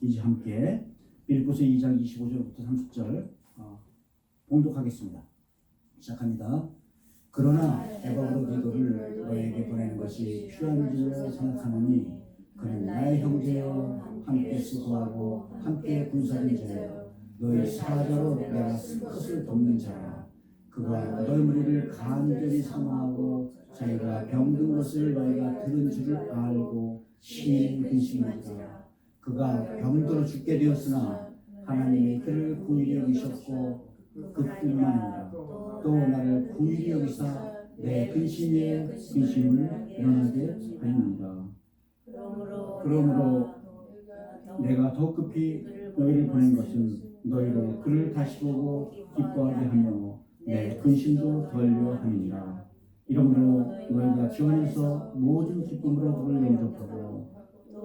이제 함께 빌립보서 2장 25절부터 30절 봉독하겠습니다. 시작합니다. 그러나 에바브로디도를 너에게 보내는 것이 필요한 줄로 생각하노니 그는 나의 형제여 함께 수고하고 함께 군사된 자여 너희 사자로 내가 쓴 것을 돕는 자라. 그가 너희 무리를 간절히 사모하고 자기가 병든 것을 너희가 들은 줄을 알고 심히 근심하더라. 그가 병들어 죽게 되었으나 하나님이 그를 긍휼히 여기셨고 그뿐만 아니라 또 나를 긍휼히 여기사 내 근심에 근심을 면하게 하였느니라. 그러므로 내가 더 급히 너희를 보낸 것은 너희로 그를 다시 보고 기뻐하게 하며 내 근심도 덜려 함이니라. 이러므로 너희가 지원해서 모든 기쁨으로 그를 영접하고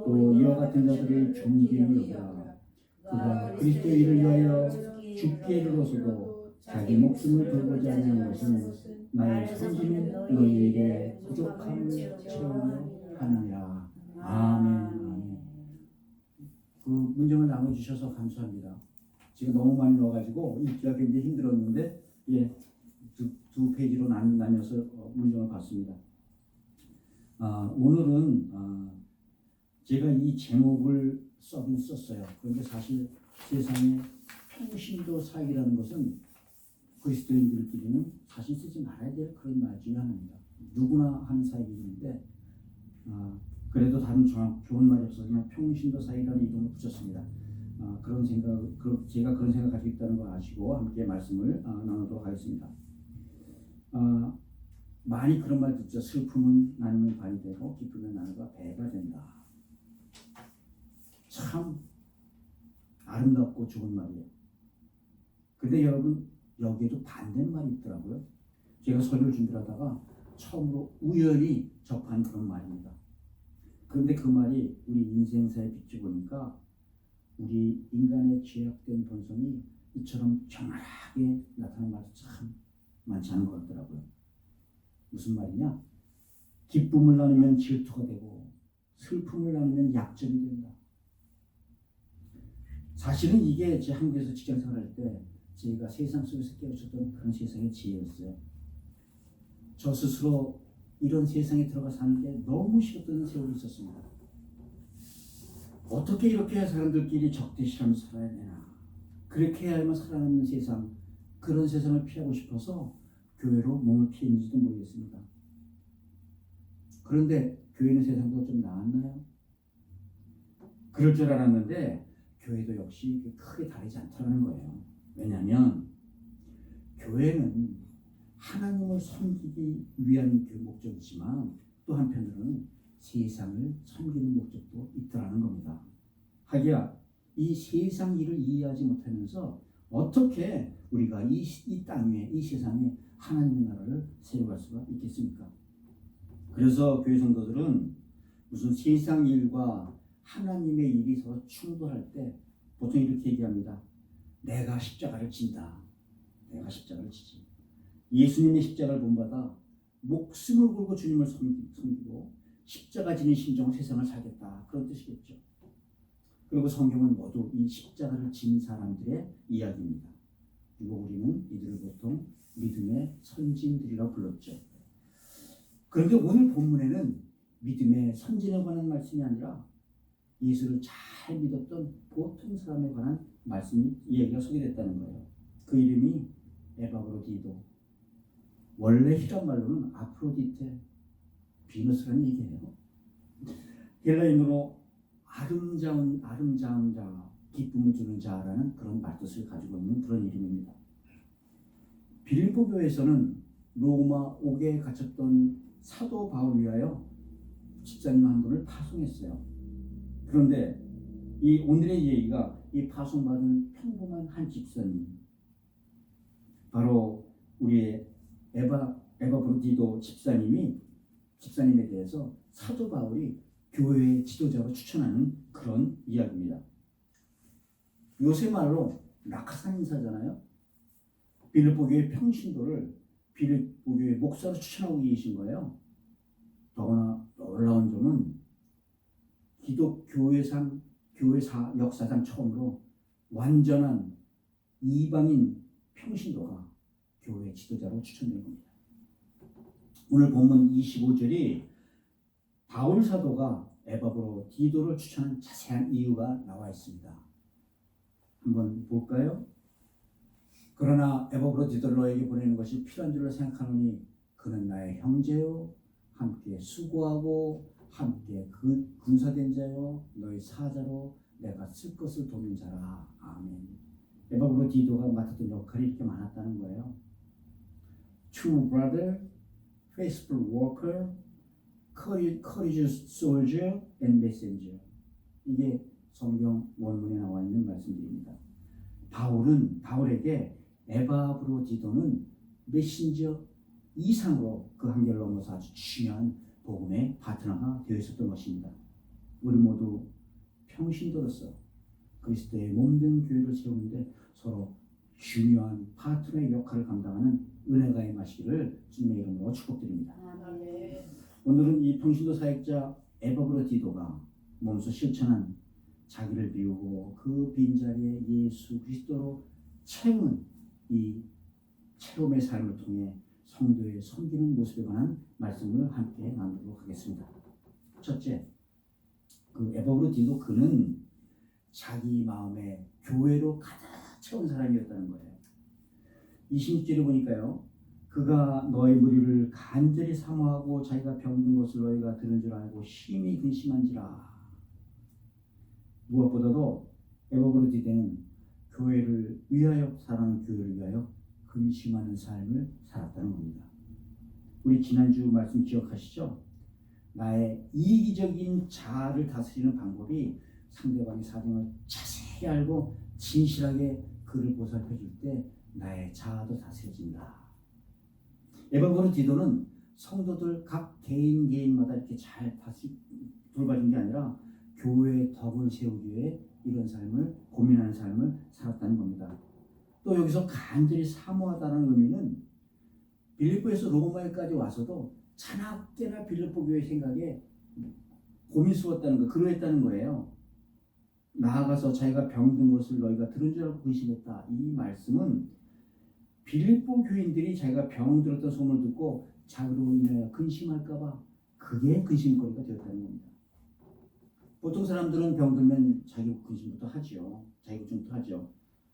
또 이와 같은 자들을 존귀히 여기라. 그가 그리스도의 일을 위하여 죽게 이르러서도 자기 목숨을 돌보지 않는 것은 나의 선지는 너희에게 부족함을 채우려 함이라. 아멘. 그 문장을 나눠주셔서 감사합니다. 지금 너무 많이 넣어가지고 읽기가 굉장히 힘들었는데 두 페이지로 나뉘어서 문장을 봤습니다. 오늘은 제가 이 제목을 써긴 썼어요. 그런데 사실 세상에 평신도 사역이라는 것은 그리스도인들끼리는 사실 쓰지 말아야 될 그런 말 중에 하나입니다. 누구나 하는 사역이 있는데 그래도 다른 좋은 말이 없어서 그냥 평신도 사역이라는 이름을 붙였습니다. 제가 그런 생각 가지고 있다는 걸 아시고 함께 말씀을 나누도록 하겠습니다. 많이 그런 말 듣죠. 슬픔은 나누면 반이 되고 기쁨은 나누가 배가 된다. 참 아름답고 좋은 말이에요. 근데 여러분 여기에도 반대말이 있더라고요. 제가 설교를 준비하다가 처음으로 우연히 접한 그런 말입니다. 그런데 그 말이 우리 인생사에 비춰보니까 우리 인간의 죄악된 본성이 이처럼 적나라하게 나타나는 말이 참 많지 않은 것 같더라고요. 무슨 말이냐? 기쁨을 나누면 질투가 되고 슬픔을 나누면 약점이 된다. 사실은 이게 제 한국에서 직장 생활할 때 제가 세상 속에서 깨우쳤던 그런 세상의 지혜였어요. 저 스스로 이런 세상에 들어가 사는 게 너무 싫었던 세월이 있었습니다. 어떻게 이렇게 사람들끼리 적대시하면서 살아야 되나? 그렇게 해야만 살아남는 세상, 그런 세상을 피하고 싶어서 교회로 몸을 피했는지도 모르겠습니다. 그런데 교회는 세상보다 좀 나았나요? 그럴 줄 알았는데 교회도 역시 크게 다르지 않다는 거예요. 왜냐하면 교회는 하나님을 섬기기 위한 목적이지만 또 한편으로는 세상을 섬기는 목적도 있다는 겁니다. 하기야 이 세상 일을 이해하지 못하면서 어떻게 우리가 이 땅 위에 이 세상에 하나님의 나라를 세워갈 수가 있겠습니까? 그래서 교회 성도들은 무슨 세상 일과 하나님의 일이 서로 충돌할 때 보통 이렇게 얘기합니다. 내가 십자가를 진다. 내가 십자가를 지지. 예수님의 십자가를 본받아 목숨을 걸고 주님을 섬기고 십자가 지는 심정으로 세상을 살겠다. 그런 뜻이겠죠. 그리고 성경은 모두 이 십자가를 진 사람들의 이야기입니다. 그리고 우리는 이들을 보통 믿음의 선진들이라고 불렀죠. 그런데 오늘 본문에는 믿음의 선진에 관한 말씀이 아니라 예수를 잘 믿었던 보통 사람에 관한 말씀이 이야기가 소개됐다는 거예요. 그 이름이 에바브로디도. 원래 히란 말로는 아프로디테, 비너스라는 얘기예요. 헬라인으로 아름다운 자, 기쁨을 주는 자라는 그런 말뜻을 가지고 있는 그런 이름입니다. 빌립보 교회에서는 로마 옥에 갇혔던 사도 바울 위하여 집사님 한 분을 파송했어요. 그런데 이 오늘의 얘기가 이 파송받은 평범한 한 집사님, 바로 우리의 에바브로디도 집사님에 대해서 사도 바울이 교회의 지도자로 추천하는 그런 이야기입니다. 요새 말로 낙하산 인사잖아요. 빌립보 교회 평신도를 빌립보 교회 목사로 추천하고 계신 거예요. 더구나 놀라운 점은 기독교회상 교회 역사상 처음으로 완전한 이방인 평신도가 교회 지도자로 추천된 겁니다. 오늘 본문 25절이 바울 사도가 에바브로디도를 추천한 자세한 이유가 나와 있습니다. 한번 볼까요? 그러나 에바브로디도를 너에게 보내는 것이 필요한 줄로 생각하노니 그는 나의 형제요 함께 수고하고 함께 군사된 자요 너희 사자로 내가 쓸 것을 돕는 자라. 아멘. 에바브로디도가 맡았던 역할이 이렇게 많았다는 거예요. True brother, faithful worker, courageous soldier and messenger. 이게 성경 원문에 나와 있는 말씀들입니다. 바울에게 에바브로디도는 메신저 이상으로 그 한계를 넘어서 아주 중요한 복음의 파트너가 되어 있었던 것입니다. 우리 모두 평신도로서 그리스도의 몸된 교회를 세우는데 서로 중요한 파트너의 역할을 감당하는 은혜가 임하시기를 주님의 이름으로 축복드립니다. 오늘은 이 평신도 사역자 에바브로디도가 몸소 실천한 자기를 비우고 그 빈자리에 예수 그리스도로 채우는 이 체험의 삶을 통해 성도의 섬기는 모습에 관한 말씀을 함께 나누도록 하겠습니다. 첫째, 그 에바브로디도 그는 자기 마음에 교회로 가득 채운 사람이었다는 거예요. 26절에 보니까요. 그가 너희 무리를 간절히 사모하고 자기가 병든 것을 너희가 들은 줄 알고 심히 근심한지라. 무엇보다도 에바브로디도는 교회를 위하여 사랑하는 교회를 위하여 근심하는 삶을 살았다는 겁니다. 우리 지난주 말씀 기억하시죠? 나의 이기적인 자아를 다스리는 방법이 상대방의 사정을 자세히 알고 진실하게 그를 보살펴 줄 때 나의 자아도 다스려진다. 에바브로디도는 성도들 각 개인마다 이렇게 잘 돌봐준 게 아니라 교회의 덕을 세우기 위해 이런 삶을 고민하는 삶을 살았다는 겁니다. 또 여기서 간절히 사모하다는 의미는 빌립보에서 로마에까지 와서도 자나깨나 빌립보 교회 생각에 고민스러웠다는 거, 그러했다는 거예요. 나아가서 자기가 병든 것을 너희가 들은 줄 알고 근심했다. 이 말씀은 빌립보 교인들이 자기가 병들었던 소문을 듣고 자기로 인하여 근심할까봐 그게 근심거리가 되었다는 겁니다. 보통 사람들은 병들면 자기 근심부터 하죠. 자기 걱정부터 하죠.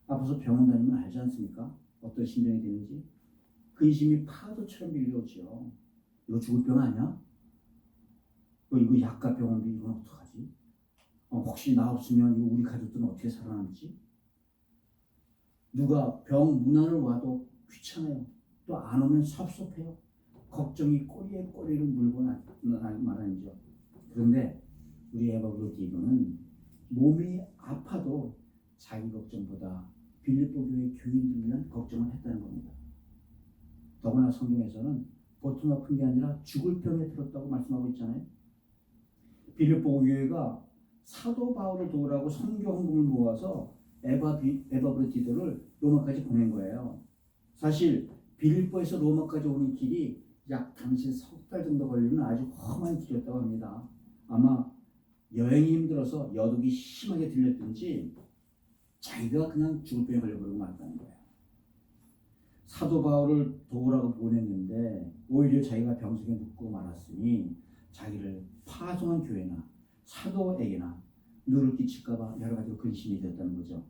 아파서 병원 다니면 알지 않습니까? 어떤 심정이 되는지. 근심이 파도처럼 밀려오죠. 이거 죽을 병 아니야? 이거 약가 병원비 이건 어떡하지? 혹시 나 없으면 이거 우리 가족들은 어떻게 살아남지? 누가 병 문안을 와도 귀찮아요. 또 안 오면 섭섭해요. 걱정이 꼬리에 꼬리를 물고 말하죠. 그런데 우리 에바브로디도는 몸이 아파도 자기 걱정보다 빌립보 교회 교인들을 위한 걱정을 했다는 겁니다. 더구나 성경에서는 보통 아픈 게 아니라 죽을 병에 들었다고 말씀하고 있잖아요. 빌립보 교회가 사도 바울을 도우라고 선교헌금을 모아서 에바브로디도를 로마까지 보낸 거예요. 사실 빌립보에서 로마까지 오는 길이 약 당시 석 달 정도 걸리는 아주 험한 길이었다고 합니다. 아마 여행이 힘들어서 여독이 심하게 들렸든지 자기가 그냥 죽을 병에 걸려버리고 말았다는 거예요. 사도 바울을 도우라고 보냈는데 오히려 자기가 병석에 눕고 말았으니 자기를 파송한 교회나 사도에게나 누를 끼칠까봐 여러 가지로 근심이 되었다는 거죠.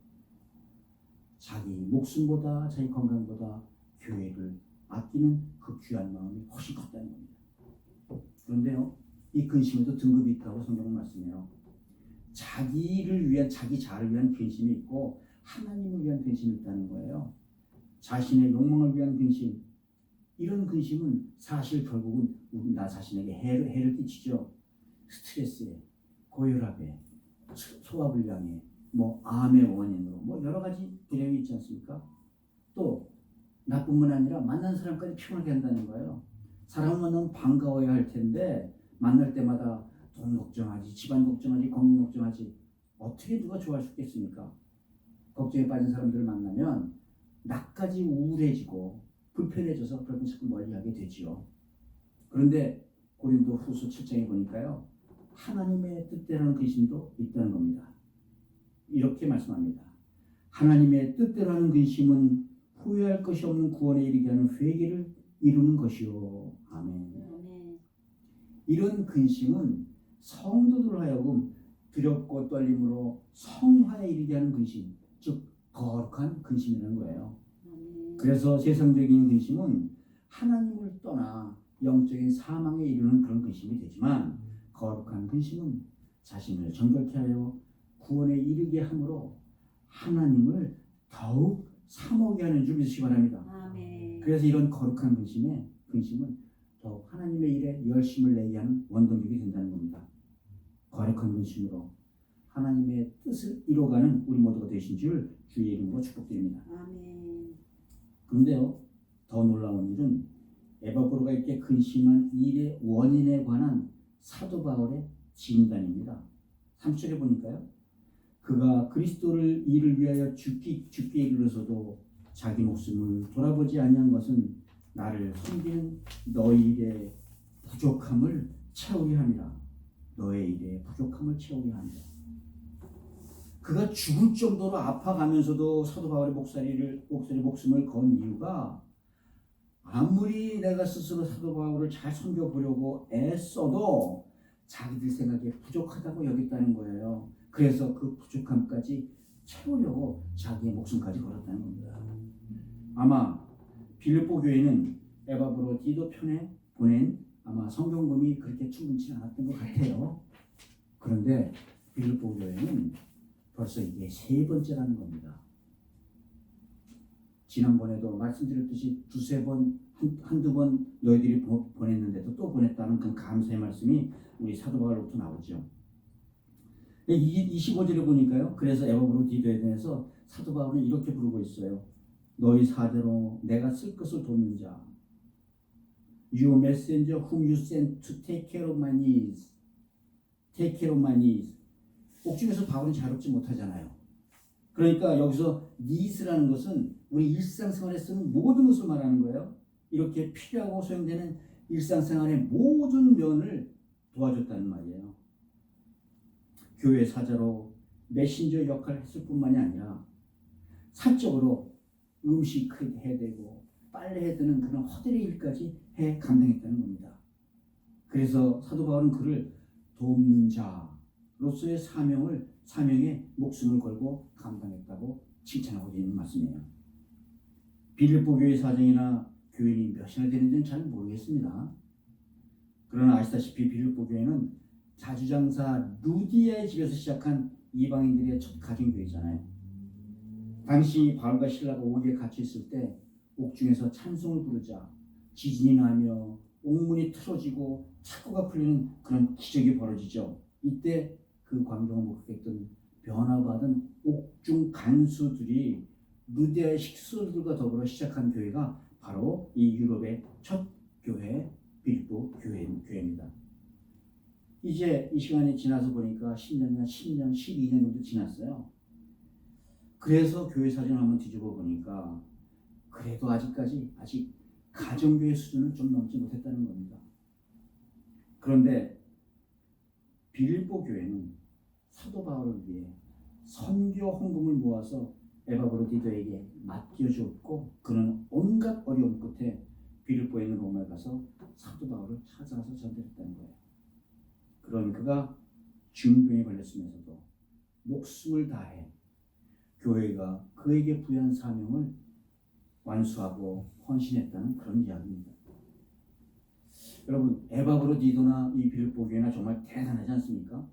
자기 목숨보다 자기 건강보다 교회를 아끼는 그 귀한 마음이 훨씬 컸다는 겁니다. 그런데요, 이 근심에도 등급이 있다고 성경은 말씀해요. 자기를 위한, 자기 자아를 위한 근심이 있고 하나님을 위한 근심이 있다는 거예요. 자신의 욕망을 위한 근심, 이런 근심은 사실 결국은 나 자신에게 해를 끼치죠. 스트레스에, 고혈압에, 소화불량에, 암의 원인으로 여러 가지 비령이 있지 않습니까? 또 나뿐만 아니라 만난 사람까지 피곤하게 한다는 거예요. 사람을 만나면 반가워야 할 텐데 만날 때마다 돈 걱정하지, 집안 걱정하지, 건강 걱정하지. 어떻게 누가 좋아할 수 있겠습니까? 걱정에 빠진 사람들을 만나면 나까지 우울해지고 불편해져서 그런 자꾸 멀리하게 되지요. 그런데 고린도 후서 7장에 보니까요, 하나님의 뜻대로는 근심도 있다는 겁니다. 이렇게 말씀합니다. 하나님의 뜻대로 하는 근심은 후회할 것이 없는 구원에 이르게 하는 회개를 이루는 것이요. 아멘. 이런 근심은 성도들 하여금 두렵고 떨림으로 성화에 이르게 하는 근심, 즉 거룩한 근심이라는 거예요. 그래서 세상적인 근심은 하나님을 떠나 영적인 사망에 이르는 그런 근심이 되지만, 거룩한 근심은 자신을 정결케 하여 구원에 이르게 함으로 하나님을 더욱 사모하게 하는 줄 믿으시기 바랍니다. 아멘. 그래서 이런 거룩한 근심은 더욱 하나님의 일에 열심을 내게 하는 원동력이 된다는 겁니다. 거룩한 근심으로 하나님의 뜻을 이뤄가는 우리 모두가 되신 줄 주의 이름으로 축복드립니다. 아멘. 그런데요, 더 놀라운 일은 에바브로가 이렇게 근심한 일의 원인에 관한 사도 바울의 진단입니다. 3절에 보니까요, 그가 그리스도를 일을 위하여 죽게 이르러서도 자기 목숨을 돌아보지 아니한 것은 나를 섬기는 너희 일의 부족함을 채우려 함이라. 너의 일의 부족함을 채우려 함이라. 그가 죽을 정도로 아파가면서도 사도 바울의 목숨을 건 이유가, 아무리 내가 스스로 사도 바울을 잘 섬겨보려고 애써도 자기들 생각에 부족하다고 여겼다는 거예요. 그래서 그 부족함까지 채우려고 자기의 목숨까지 걸었다는 겁니다. 아마 빌립보 교회는 에바브로 디도 편에 보낸 아마 성경금이 그렇게 충분치 않았던 것 같아요. 그런데 빌립보 교회는 벌써 이게 세 번째라는 겁니다. 지난번에도 말씀드렸듯이 두세 번, 한두 번 너희들이 보냈는데도 또 보냈다는 그 감사의 말씀이 우리 사도 바울로부터 나오죠. 25절에 보니까요, 그래서 에바브로 디도에 대해서 사도 바울은 이렇게 부르고 있어요. 너희 사대로 내가 쓸 것을 돕는 자, You messenger whom you sent to take care of my needs. Take care of my needs. 옥중에서 바울은 자유롭지 못하잖아요. 그러니까 여기서 needs라는 것은 우리 일상생활에 쓰는 모든 것을 말하는 거예요. 이렇게 필요하고 소용되는 일상생활의 모든 면을 도와줬다는 말이에요. 교회 사자로 메신저 역할을 했을 뿐만이 아니라 사적으로 음식 해대고 빨래 해드는 그런 허들의 일까지 해 감당했다는 겁니다. 그래서 사도 바울은 그를 돕는 자로서의 사명에 목숨을 걸고 감당했다고 칭찬하고 있는 말씀이에요. 빌립보 교회 사정이나 교인이 몇이나 되는지는 잘 모르겠습니다. 그러나 아시다시피 빌립보 교회는 자주장사 루디아의 집에서 시작한 이방인들의 첫 가정교회잖아요. 당시 바울과 실라가 옥에 갇혀 있을 때 옥중에서 찬송을 부르자 지진이 나며 옥문이 틀어지고 창고가 풀리는 그런 기적이 벌어지죠. 이때 그 광경을 목격했던 변화받은 옥중 간수들이 루디아의 식수들과 더불어 시작한 교회가 바로 이 유럽의 첫 교회 빌립보 교회입니다. 이제 이 시간이 지나서 보니까 10년, 12년 정도 지났어요. 그래서 교회 사진을 한번 뒤집어 보니까 그래도 아직 가정교회 수준을 좀 넘지 못했다는 겁니다. 그런데 빌립보 교회는 사도 바울을 위해 선교 헌금을 모아서 에바브로 디도에게 맡겨주었고, 그는 온갖 어려움 끝에 빌립보에 있는 로마에 가서 사도 바울을 찾아가서 전달했다는 거예요. 그런 그가 중병에 걸렸으면서도 목숨을 다해 교회가 그에게 부여한 사명을 완수하고 헌신했다는 그런 이야기입니다. 여러분, 에바브로 디도나 이 빌립보 교회나 정말 대단하지 않습니까?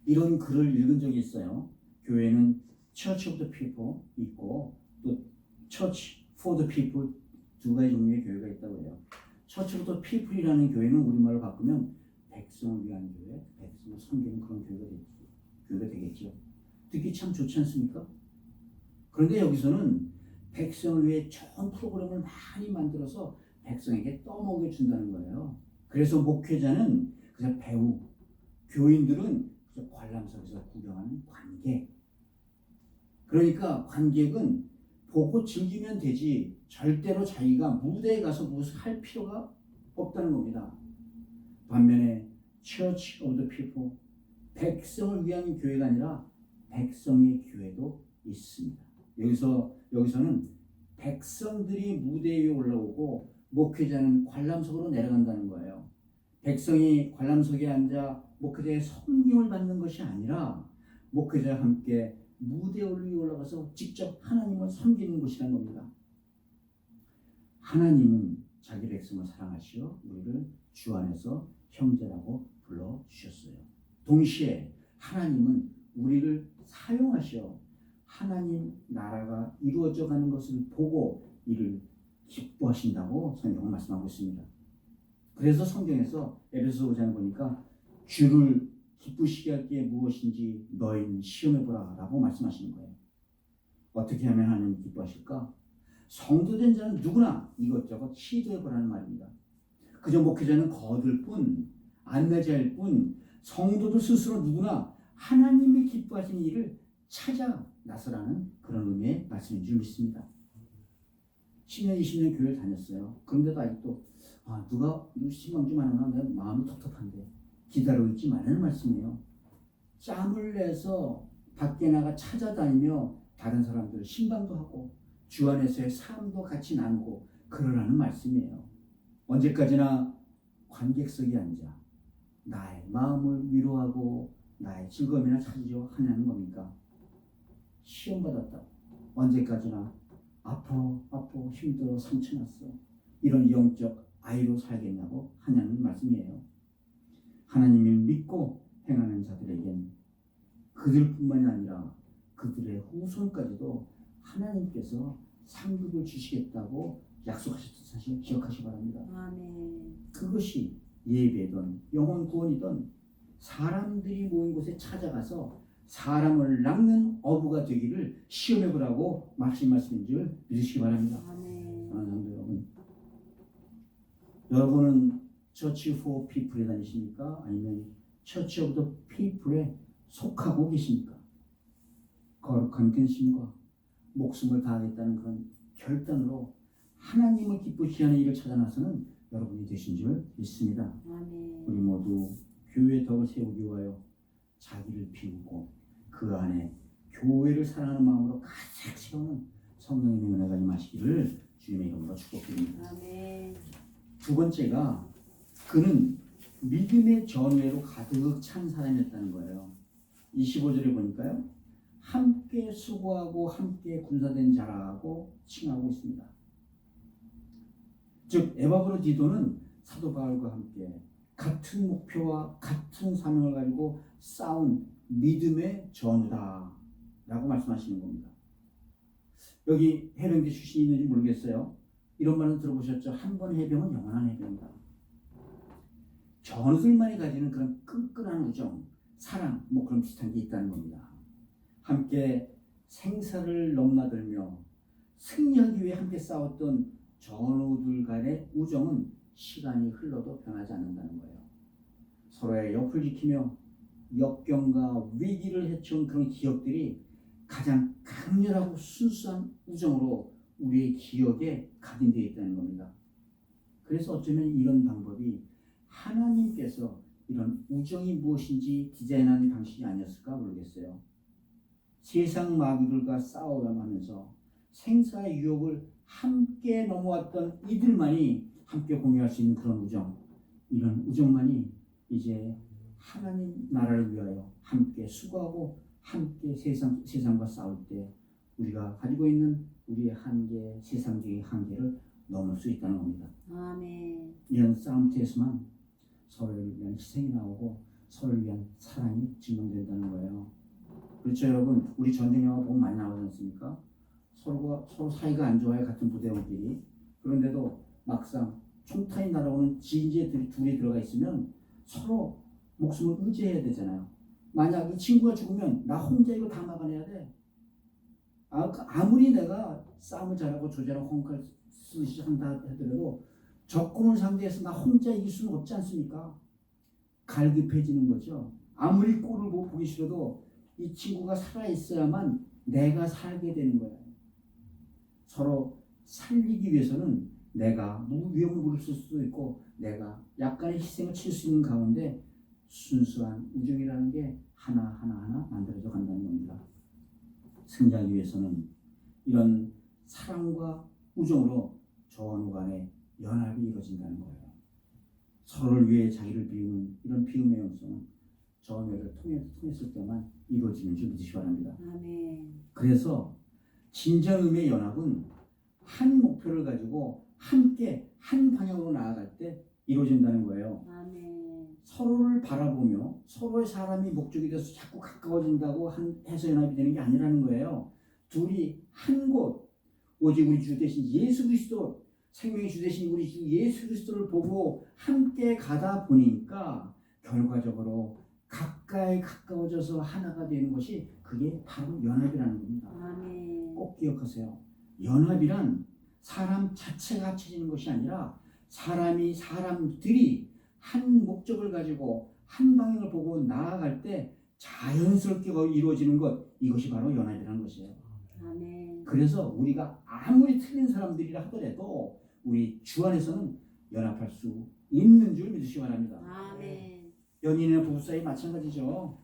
이런 글을 읽은 적이 있어요. 교회는 Church of the People 있고 또 Church for the People 두 가지 종류의 교회가 있다고 해요. Church of the People이라는 교회는 우리말로 바꾸면 백성을 위한 교회, 백성을 섬기는 그런 교회가 되겠죠. 듣기 참 좋지 않습니까? 그런데 여기서는 백성을 위해 좋은 프로그램을 많이 만들어서 백성에게 떠먹여준다는 거예요. 그래서 목회자는 그냥 배우, 교인들은 그냥 관람석에서 구경하는 관객. 그러니까 관객은 보고 즐기면 되지 절대로 자기가 무대에 가서 무엇을 할 필요가 없다는 겁니다. 반면에 Church of the People, 백성을 위한 교회가 아니라 백성의 교회도 있습니다. 여기서는 백성들이 무대 위에 올라오고 목회자는 관람석으로 내려간다는 거예요. 백성이 관람석에 앉아 목회자의 섬김을 받는 것이 아니라 목회자와 함께 무대 위에 올라가서 직접 하나님을 섬기는 것이라는 겁니다. 하나님은 자기 백성을 사랑하시어 우리를 주 안에서 형제라고 불러주셨어요. 동시에 하나님은 우리를 사용하시어 하나님 나라가 이루어져 가는 것을 보고 이를 기뻐하신다고 성경은 말씀하고 있습니다. 그래서 성경에서 에베소 5장 보니까 주를 기쁘시게 할 게 무엇인지 너희는 시험해보라 라고 말씀하시는 거예요. 어떻게 하면 하나님 기뻐하실까? 성도된 자는 누구나 이것저것 시도해보라는 말입니다. 그저 목회자는 거들 뿐, 안내자일 뿐, 성도들 스스로 누구나 하나님이 기뻐하시는 일을 찾아 나서라는 그런 의미의 말씀인 줄 믿습니다. 10년, 20년 교회를 다녔어요. 그런데도 아직도 누가 신방 좀 하나 내 마음이 텁텁한데 기다리고 있지 말라는 말씀이에요. 짬을 내서 밖에 나가 찾아다니며 다른 사람들 신방도 하고 주 안에서의 삶도 같이 나누고 그러라는 말씀이에요. 언제까지나 관객석에 앉아 나의 마음을 위로하고 나의 즐거움이나 찾으려 하냐는 겁니까? 시험받았다. 언제까지나 아파 힘들어 상처났어. 이런 영적 아이로 살겠냐고 하냐는 말씀이에요. 하나님을 믿고 행하는 자들에겐 그들뿐만이 아니라 그들의 후손까지도 하나님께서 상급을 주시겠다고 약속하셨던 사실 기억하시기 바랍니다. 아멘. 그것이 예배든 영혼 구원이든 사람들이 모인 곳에 찾아가서 사람을 낚는 어부가 되기를 시험해보라고 말씀인 줄 믿으시기 바랍니다. 아멘. 사랑하는 여러분, 여러분은 처치 포 피플에 다니십니까? 아니면 처치 오브 더 피플에 속하고 계십니까? 거룩한 근심과 목숨을 다하겠다는 그런 결단으로 하나님을 기쁘시게 하는 일을 찾아 나서는 여러분이 되신 줄 믿습니다. 아멘. 우리 모두 교회의 덕을 세우기 위하여 자기를 비우고 그 안에 교회를 사랑하는 마음으로 가득 채우는 성령님의 은혜가 임하시기를 주님의 이름으로 축복드립니다. 아멘. 두 번째가 그는 믿음의 전회로 가득 찬 사람이었다는 거예요. 25절에 보니까요. 함께 수고하고 함께 군사된 자라고 칭하고 있습니다. 즉 에바브로디도는 사도 바울과 함께 같은 목표와 같은 사명을 가지고 싸운 믿음의 전우다 라고 말씀하시는 겁니다. 여기 해병대 출신이 있는지 모르겠어요. 이런 말은 들어보셨죠? 한 번 해병은 영원한 해병이다. 전우들만이 가지는 그런 끈끈한 우정, 사랑, 그런 비슷한 게 있다는 겁니다. 함께 생사를 넘나들며 승리하기 위해 함께 싸웠던 전우들 간의 우정은 시간이 흘러도 변하지 않는다는 거예요. 서로의 옆을 지키며 역경과 위기를 헤쳐온 그런 기억들이 가장 강렬하고 순수한 우정으로 우리의 기억에 각인되어 있다는 겁니다. 그래서 어쩌면 이런 방법이 하나님께서 이런 우정이 무엇인지 디자인한 방식이 아니었을까 모르겠어요. 세상 마귀들과 싸워가면서 생사의 유혹을 함께 넘어왔던 이들만이 함께 공유할 수 있는 그런 우정, 이런 우정만이 이제 하나님 나라를 위하여 함께 수고하고 함께 세상과 싸울 때 우리가 가지고 있는 우리의 한계, 세상적인 한계를 넘을 수 있다는 겁니다. 아멘. 이런 싸움터에서만 서로를 위한 희생이 나오고 서로를 위한 사랑이 증명된다는 거예요. 그렇죠, 여러분? 우리 전쟁 영화 보면 많이 나오지 않습니까? 서로 사이가 안 좋아요, 같은 부대원끼리. 그런데도 막상 총탄이 날아오는 진지에 둘이 들어가 있으면 서로 목숨을 의지해야 되잖아요. 만약 이 친구가 죽으면 나 혼자 이거 다 막아내야 돼. 아무리 내가 싸움을 잘하고 조절하고 헝칼 쓰듯이 한다 하더라도 적군을 상대해서 나 혼자 이길 수는 없지 않습니까? 갈급해지는 거죠. 아무리 꼴을 보기 싫어도 이 친구가 살아있어야만 내가 살게 되는 거예요. 서로 살리기 위해서는 내가 위험을 부를 수도 있고 내가 약간의 희생을 칠 수 있는 가운데 순수한 우정이라는 게 하나하나 만들어져 간다는 겁니다. 승리하기 위해서는 이런 사랑과 우정으로 전후 간의 연합이 이루어진다는 거예요. 서로를 위해 자기를 비우는 이런 비움의 영성은 전회를 통했을 때만 이루어지는 줄 믿으시기 바랍니다. 아멘. 그래서 진정 의미의 연합은 한 목표를 가지고 함께 한 방향으로 나아갈 때 이루어진다는 거예요. 아멘. 서로를 바라보며 서로의 사람이 목적이 돼서 자꾸 가까워진다고 해서 연합이 되는 게 아니라는 거예요. 둘이 한 곳, 오직 우리 주 대신 예수 그리스도, 생명의 주 대신 우리 주 예수 그리스도를 보고 함께 가다 보니까 결과적으로 가까이 가까워져서 하나가 되는 것이 그게 바로 연합이라는 겁니다. 아멘. 꼭 기억하세요. 연합이란 사람 자체가 합쳐지는 것이 아니라 사람들이 한 목적을 가지고 한 방향을 보고 나아갈 때 자연스럽게 이루어지는 것, 이것이 바로 연합이라는 것이에요. 아멘. 그래서 우리가 아무리 틀린 사람들이라 하더라도 우리 주 안에서는 연합할 수 있는 줄 믿으시기 바랍니다. 아멘. 연인이나 부부 사이 마찬가지죠.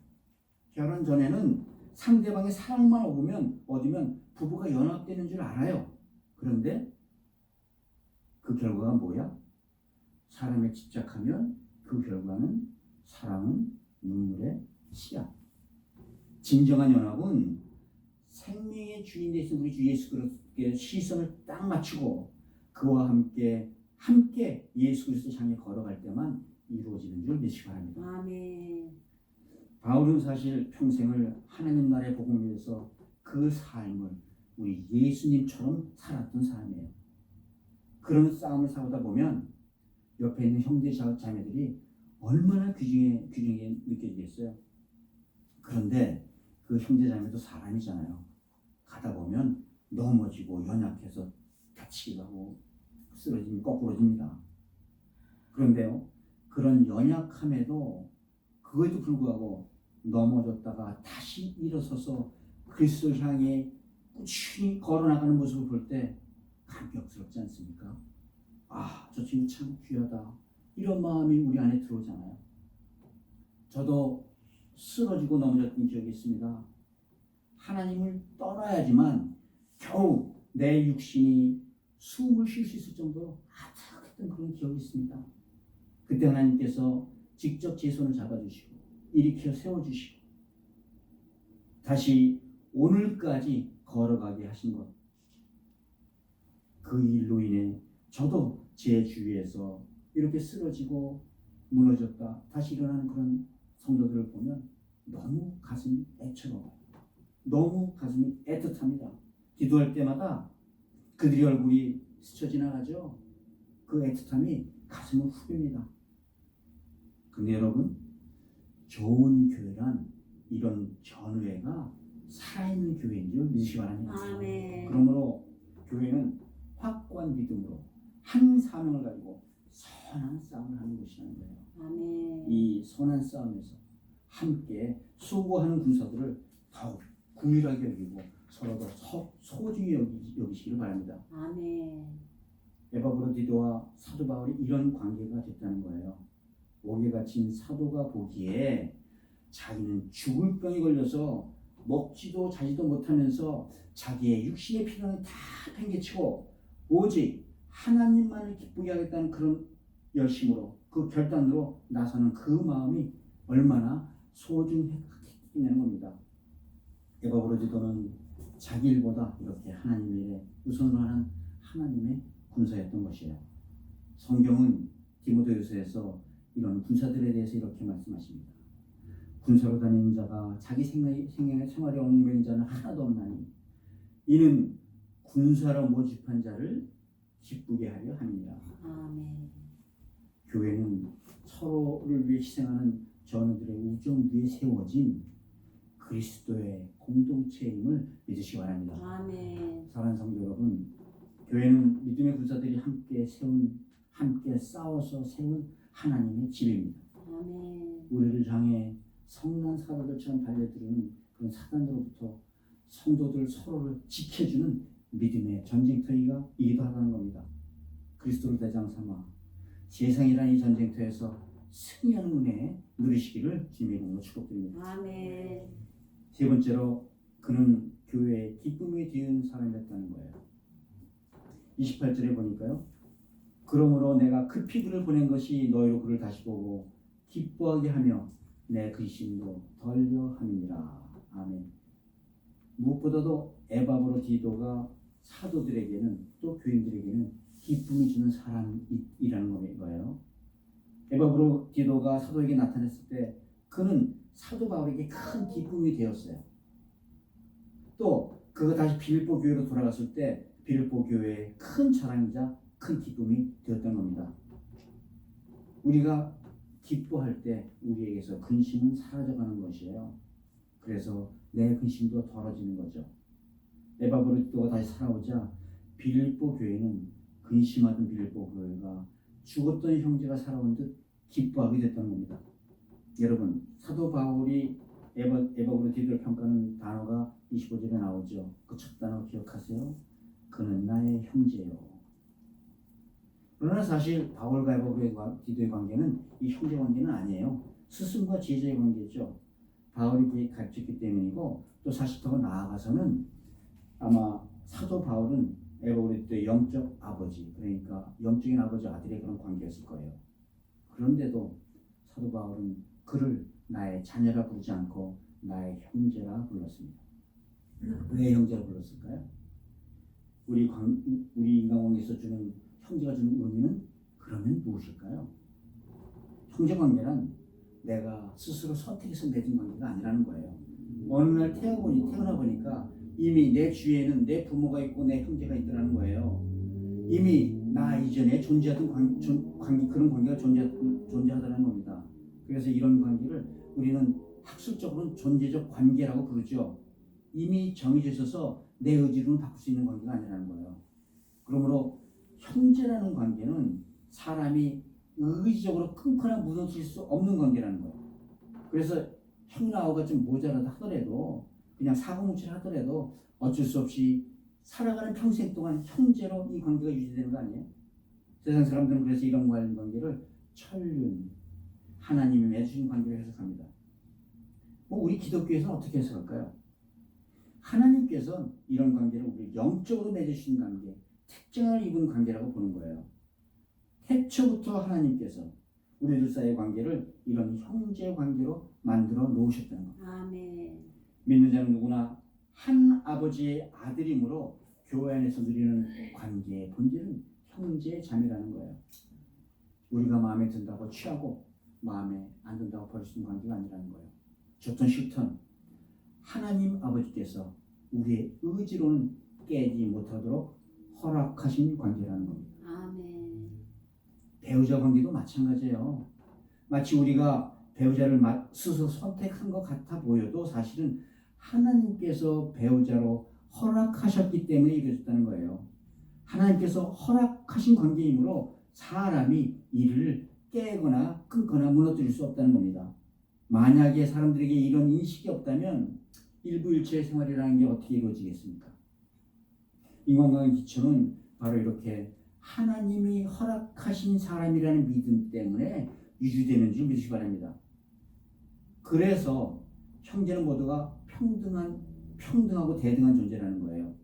결혼 전에는 상대방의 사랑만 얻으면 부부가 연합되는 줄 알아요. 그런데 그 결과가 뭐야? 사람에 집착하면 그 결과는 사랑은 눈물의 씨앗. 진정한 연합은 생명의 주인 되신 우리 주 예수 그리스도의 시선을 딱 맞추고 그와 함께 예수 그리스도 향해 걸어갈 때만 이루어지는 줄 믿으시기 바랍니다. 아멘. 바울은 사실 평생을 하나님 나라의 복음을 위해서 그 삶을 우리 예수님처럼 살았던 사람이에요. 그런 싸움을 싸우다 보면 옆에 있는 형제 자매들이 얼마나 귀중하게 느껴지겠어요. 그런데 그 형제 자매도 사람이잖아요. 가다 보면 넘어지고 연약해서 다치기도 하고 쓰러지면 거꾸로집니다. 그런데요, 그런 연약함에도 그에도 불구하고 넘어졌다가 다시 일어서서 그리스도를 향해 꾸준히 걸어나가는 모습을 볼 때 감격스럽지 않습니까? 아, 저 친구 참 귀하다. 이런 마음이 우리 안에 들어오잖아요. 저도 쓰러지고 넘어졌던 기억이 있습니다. 하나님을 떠나야지만 겨우 내 육신이 숨을 쉴 수 있을 정도로 아득했던 그런 기억이 있습니다. 그때 하나님께서 직접 제 손을 잡아주시고 일으켜 세워주시고 다시 오늘까지 걸어가게 하신 것, 그 일로 인해 저도 제 주위에서 이렇게 쓰러지고 무너졌다 다시 일어나는 그런 성도들을 보면 너무 가슴이 애처로워요. 너무 가슴이 애틋합니다. 기도할 때마다 그들의 얼굴이 스쳐 지나가죠. 그 애틋함이 가슴을 후립니다. 근데 여러분, 좋은 교회란 이런 전회가 살아있는 교회인 줄 믿으시기 바랍니다. 아멘. 그러므로 교회는 확고한 믿음으로 한 사명을 가지고 선한 싸움을 하는 것이라는 거예요. 아멘. 이 선한 싸움에서 함께 수고하는 군사들을 더욱 구일하게 여기고 서로 더 소중히 여기시기를 바랍니다. 아멘. 에바브로디도와 사도 바울이 이런 관계가 됐다는 거예요. 옥에 갇힌 사도가 보기에 자기는 죽을 병에 걸려서 먹지도 자지도 못하면서 자기의 육신의 필요는 다 팽개치고 오직 하나님만을 기쁘게 하겠다는 그런 열심으로 그 결단으로 나서는 그 마음이 얼마나 소중했냐는 겁니다. 에바브로디도는 자기 일보다 이렇게 하나님 일에 우선으로 하는 하나님의 군사였던 것이에요. 성경은 디모데후서에서 이런 군사들에 대해서 이렇게 말씀하십니다. 군사로 다니는 자가 자기 생활에 얽매인 자는 하나도 없나니 이는 군사로 모집한 자를 기쁘게 하려 함이라. 아멘. 교회는 서로를 위해 희생하는 전우들의 우정 위에 세워진 그리스도의 공동체임을 믿으시기 바랍니다. 아멘. 사랑하는 성도 여러분, 교회는 믿음의 군사들이 함께 싸워서 세운 하나님의 집입니다. 아멘. 우리를 향해 성난 사도들처럼 달려드는 그런 사단으로부터 성도들 서로를 지켜주는 믿음의 전쟁터이기도 하다는 겁니다. 그리스도를 대장 삼아 세상이라는 이 전쟁터에서 승리하는 은혜 누리시기를 주님의 이름으로 축복드립니다. 아멘. 세 번째로 그는 교회의 기쁨이 되는 사람이었다는 거예요. 28절에 보니까요. 그러므로 내가 그 피부를 보낸 것이 너희로 그를 다시 보고 기뻐하게 하며 내 근심도 덜려 함이니라. 아멘. 무엇보다도 에바브로디도가 사도들에게는 또 교인들에게는 기쁨이 주는 사람이라는 거예요. 에바브로디도가 사도에게 나타났을 때 그는 사도 바울에게 큰 기쁨이 되었어요. 또 그가 다시 빌립보 교회로 돌아갔을 때 빌립보 교회의 큰 자랑이자 큰 기쁨이 되었던 겁니다. 우리가 기뻐할 때 우리에게서 근심은 사라져가는 것이에요. 그래서 내 근심도 덜어지는 거죠. 에바브로디도가 다시 살아오자 빌립보 교회는 근심하던 빌립보 교회가 죽었던 형제가 살아온 듯 기뻐하게 됐던 겁니다. 여러분, 사도 바울이 에바브로디도를 평가하는 단어가 25절에 나오죠. 그 첫 단어 기억하세요? 그는 나의 형제요. 그러나 사실 바울과 에바브로디도의 관계는 이 형제 관계는 아니에요. 스승과 제자의 관계죠. 바울이 가르쳤기 때문이고, 또 사실 더 나아가서는 아마 사도 바울은 에바브로디도의 영적 아버지, 그러니까 영적인 아버지 아들의 그런 관계였을 거예요. 그런데도 사도 바울은 그를 나의 자녀라 부르지 않고 나의 형제라 불렀습니다. 왜 형제라 불렀을까요? 우리 인간관계에서 주는 형제가 주는 의미는 그러면 무엇일까요? 형제 관계는 내가 스스로 선택해서 맺은 관계가 아니라는 거예요. 어느 날 태어나 보니까 이미 내 주위에는 내 부모가 있고 내 형제가 있더라는 거예요. 이미 나 이전에 존재하던 그런 관계가 존재하더라는 겁니다. 그래서 이런 관계를 우리는 학술적으로는 존재적 관계라고 부르죠. 이미 정해져 있어서 내 의지로는 바꿀 수 있는 관계가 아니라는 거예요. 그러므로 형제라는 관계는 사람이 의지적으로 끊거나 무너질 수 없는 관계라는 거예요. 그래서 형나오가 좀 모자라다 하더라도 그냥 사고뭉칠 하더라도 어쩔 수 없이 살아가는 평생 동안 형제로 이 관계가 유지되는 거 아니에요? 세상 사람들은 그래서 이런 관계를 천륜, 하나님이 맺으신 관계로 해석합니다. 우리 기독교에서는 어떻게 해석할까요? 하나님께서 이런 관계를 우리 영적으로 맺으신 관계, 특징을 입은 관계라고 보는 거예요. 태초부터 하나님께서 우리들 사이의 관계를 이런 형제 관계로 만들어 놓으셨다는 겁니다. 아멘. 믿는 자는 누구나 한 아버지의 아들이므로 교회 안에서 누리는 관계의 본질은 형제 자매라는 거예요. 우리가 마음에 든다고 취하고 마음에 안 든다고 버릴 수 있는 관계가 아니라는 거예요. 좋든 싫든 하나님 아버지께서 우리의 의지로는 깨지 못하도록 허락하신 관계라는 겁니다. 아멘. 배우자 관계도 마찬가지예요. 마치 우리가 배우자를 스스로 선택한 것 같아 보여도 사실은 하나님께서 배우자로 허락하셨기 때문에 이루어졌다는 거예요. 하나님께서 허락하신 관계이므로 사람이 이를 깨거나 끊거나 무너뜨릴 수 없다는 겁니다. 만약에 사람들에게 이런 인식이 없다면 일부일체의 생활이라는 게 어떻게 이루어지겠습니까? 인간관계 기초는 바로 이렇게 하나님이 허락하신 사람이라는 믿음 때문에 유지되는 줄 믿으시기 바랍니다. 그래서 형제는 모두가 평등하고 대등한 존재라는 거예요.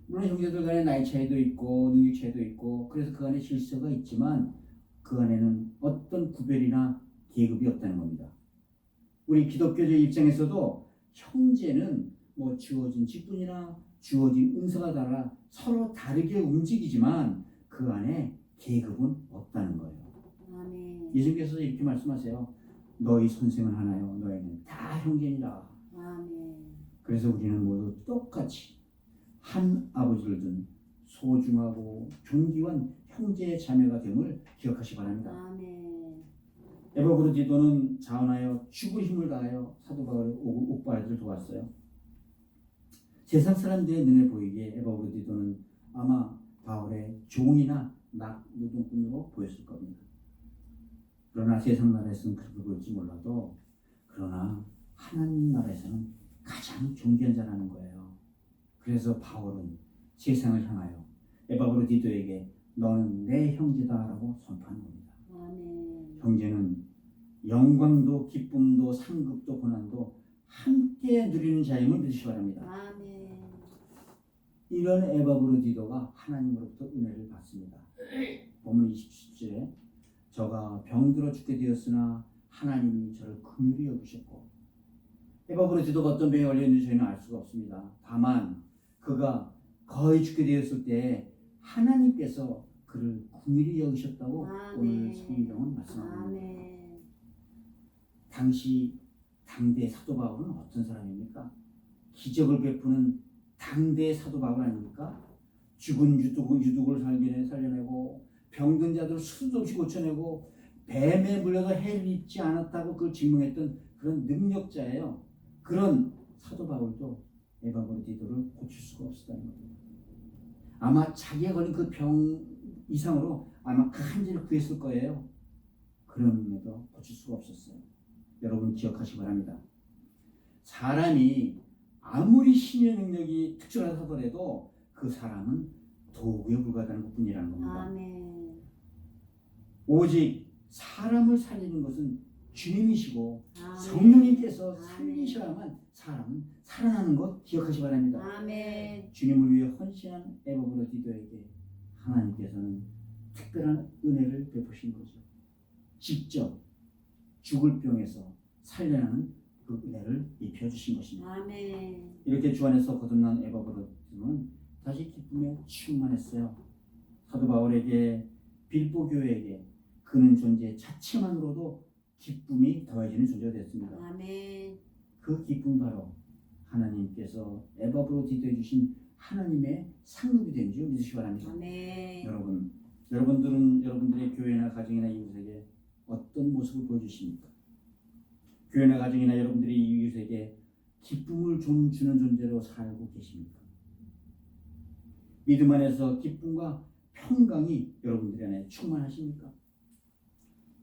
물론 형제들 간에 나이 차이도 있고 능력 차이도 있고 그래서 그 안에 질서가 있지만 그 안에는 어떤 구별이나 계급이 없다는 겁니다. 우리 기독교적 입장에서도 형제는 주어진 직분이나 주어진 은사가 달라 서로 다르게 움직이지만 그 안에 계급은 없다는 거예요. 아멘. 예수님께서 이렇게 말씀하세요. 너희 선생은 하나요. 너희는 다 형제니라. 아멘. 그래서 우리는 모두 똑같이 한 아버지를 둔 소중하고 존귀한 형제 자매가 됨을 기억하시기 바랍니다. 아멘. 에바브로디도는 자원하여 죽을 힘을 다하여 사도 바울의 옥바라들을 도왔어요. 세상 사람들의 눈에 보이기에 에바브로디도는 아마 바울의 종이나 노동꾼으로 보였을 겁니다. 그러나 세상 나라에서는 그렇게 보일지 몰라도 그러나 하나님 나라에서는 가장 존귀한 자라는 거예요. 그래서 바울은 세상을 향하여 에바브로디도에게 너는 내 형제다라고 선포하는 겁니다. 아멘. 형제는 영광도 기쁨도 상급도 고난도 함께 누리는 자임을 믿으시기 바랍니다. 아멘. 이런 에바브로디도가 하나님으로부터 은혜를 받습니다. 본문 27절에 저가 병들어 죽게 되었으나 하나님이 저를 긍휼히 여기셨고, 에바브로디도가 어떤 병에 걸렸는지 저희는 알 수가 없습니다. 다만 그가 거의 죽게 되었을 때 하나님께서 그를 긍휼히 여기셨다고 오늘 성경은 말씀합니다. 아멘. 당시 당대 사도 바울은 어떤 사람입니까? 기적을 베푸는 당대 사도 바울 아닙니까? 죽은 유독을 살려내고 병든 자들을 수도 없이 고쳐내고 뱀에 물려도 해를 입지 않았다고 그걸 증명했던 그런 능력자예요. 그런 사도 바울도 에바브로디도를 고칠 수가 없었다는 겁니다. 아마 자기가 걸린 그 병 이상으로 아마 간절히 구했을 거예요. 그럼에도 고칠 수가 없었어요. 여러분 기억하시기 바랍니다. 사람이 아무리 신의 능력이 특출하다 하더라도 그 사람은 도구에 불과하다는 것뿐이라는 겁니다. 아멘. 오직 사람을 살리는 것은 주님이시고 아멘. 성령님께서 아멘. 살리셔야만 사람은 살아나는 것 기억하시기 바랍니다. 아멘. 주님을 위해 헌신한 에바브로디도에게 하나님께서는 특별한 은혜를 베푸신 거죠. 직접 죽을 병에서 살려나는 그 은혜를 입혀주신 것입니다. 아멘. 이렇게 주 안에서 거듭난 에바브로디도는 다시 기쁨에 충만했어요. 사도 바울에게 빌보 교회에게 그는 존재 자체만으로도 기쁨이 더해지는 존재가 됐습니다. 아멘. 그 기쁨 바로 하나님께서 에바브로디도에 주신 하나님의 상급이 된 줄 믿으시기 바랍니다. 아멘. 여러분들은 여러분들의 교회나 가정이나 이웃에게 어떤 모습을 보여주십니까? 교회나 가정이나 여러분들이 이웃에게 기쁨을 좀 주는 존재로 살고 계십니까? 믿음 안에서 기쁨과 평강이 여러분들 안에 충만하십니까?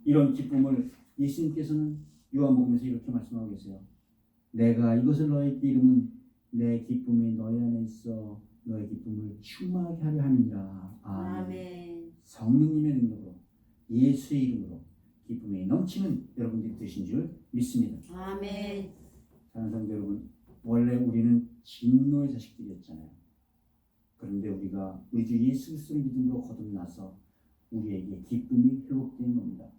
이런 기쁨을 예수님께서는 요한복음에서 이렇게 말씀하고 계세요. 내가 이것을 너희에게 이름은 내 기쁨이 너희 안에 있어 너의 기쁨을 충만하게 하려 함이니라. 아멘. 성령님의 능력으로 예수의 이름으로 기쁨이 넘치는 여러분들이 되신 줄 믿습니다. 아멘. 사랑하는 성도 여러분, 원래 우리는 진노의 자식들이었잖아요. 그런데 우리가 우리 주 예수 그리스도를 믿음으로 거듭나서 우리에게 기쁨이 회복된 겁니다.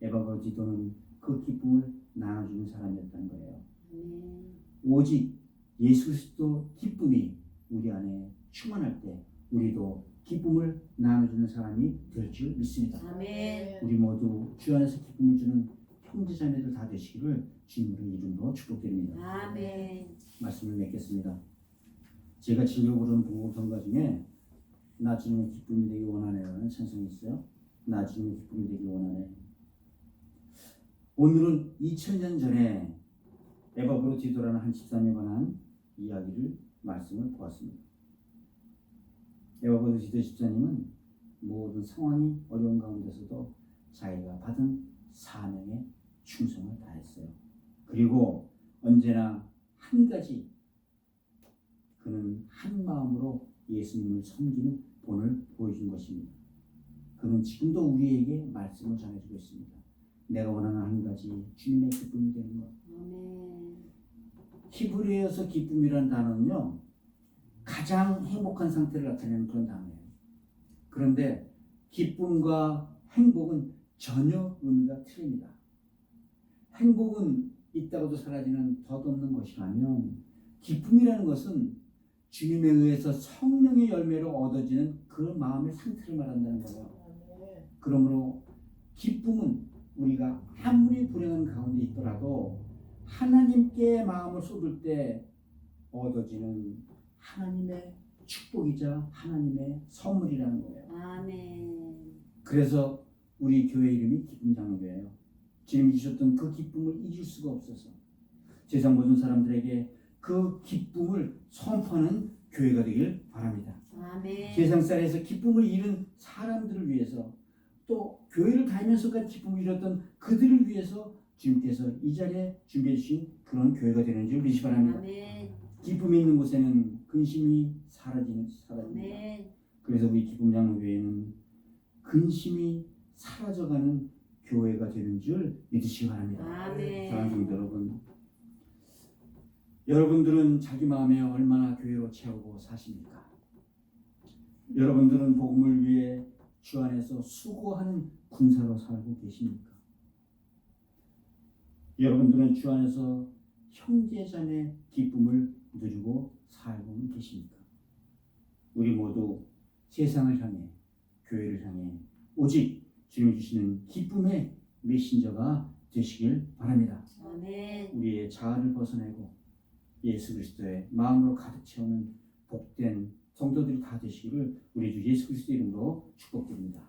에바브로디도는 그 기쁨을 나눠주는 사람이었다는 거예요. 아멘. 오직 예수 그리스도 기쁨이 우리 안에 충만할 때 우리도 기쁨을 나눠주는 사람이 될 줄 믿습니다. 아멘. 우리 모두 주 안에서 기쁨을 주는 형제자매들 다 되시기를 주님의 이름으로 축복드립니다. 아멘. 말씀을 맺겠습니다. 제가 즐겨 부르는 복음성가 중에 나 주님의 기쁨이 되기 원하네요라는 찬송이 있어요. 나 주님의 기쁨이 되기 원하네. 오늘은 2000년 전에 에바브로디도라는 한 집사님에 관한 이야기를 말씀을 보았습니다. 에바브로디도 집사님은 모든 상황이 어려운 가운데서도 자기가 받은 사명에 충성을 다했어요. 그리고 언제나 한 가지 그는 한 마음으로 예수님을 섬기는 본을 보여준 것입니다. 그는 지금도 우리에게 말씀을 전해주고 있습니다. 내가 원하는 한 가지 주님의 기쁨이 되는 것. 아멘. 히브리어에서 기쁨이라는 단어는요, 가장 행복한 상태를 나타내는 그런 단어예요. 그런데 기쁨과 행복은 전혀 의미가 틀립니다. 행복은 있다고도 사라지는 덧없는 것이라면 기쁨이라는 것은 주님에 의해서 성령의 열매로 얻어지는 그 마음의 상태를 말한다는 거예요. 그러므로 기쁨은 우리가 아무리 불행한 가운데 있더라도 하나님께 마음을 쏟을 때 얻어지는 하나님의 축복이자 하나님의 선물이라는 거예요. 아멘. 그래서 우리 교회 이름이 기쁨장로교예요. 주님이 주셨던 그 기쁨을 잊을 수가 없어서 세상 모든 사람들에게 그 기쁨을 선포하는 교회가 되길 바랍니다. 아멘. 세상 살에서 기쁨을 잃은 사람들을 위해서 또 교회를 다니면서까지 기쁨을 잃었던 그들을 위해서 주님께서 이 자리에 준비해 주신 그런 교회가 되는 줄 믿으시 바랍니다. 아멘. 기쁨이 있는 곳에는 근심이 사라집니다. 아멘. 그래서 우리 기쁨장로교회는 근심이 사라져가는 교회가 되는 줄 믿으시기 바랍니다. 아멘. 사랑하는 성도 여러분, 여러분들은 자기 마음에 얼마나 교회로 채우고 사십니까? 여러분들은 복음을 위해 주 안에서 수고하는 군사로 살고 계십니까? 여러분들은 주 안에서 형제자매 기쁨을 누리고 살고 계십니까? 우리 모두 세상을 향해, 교회를 향해 오직 주님 주시는 기쁨의 메신저가 되시길 바랍니다. 아멘. 우리의 자아를 벗어내고 예수 그리스도의 마음으로 가득 채우는 복된 성도들이 다 되시기를 우리 주 예수 그리스도 이름으로 축복드립니다.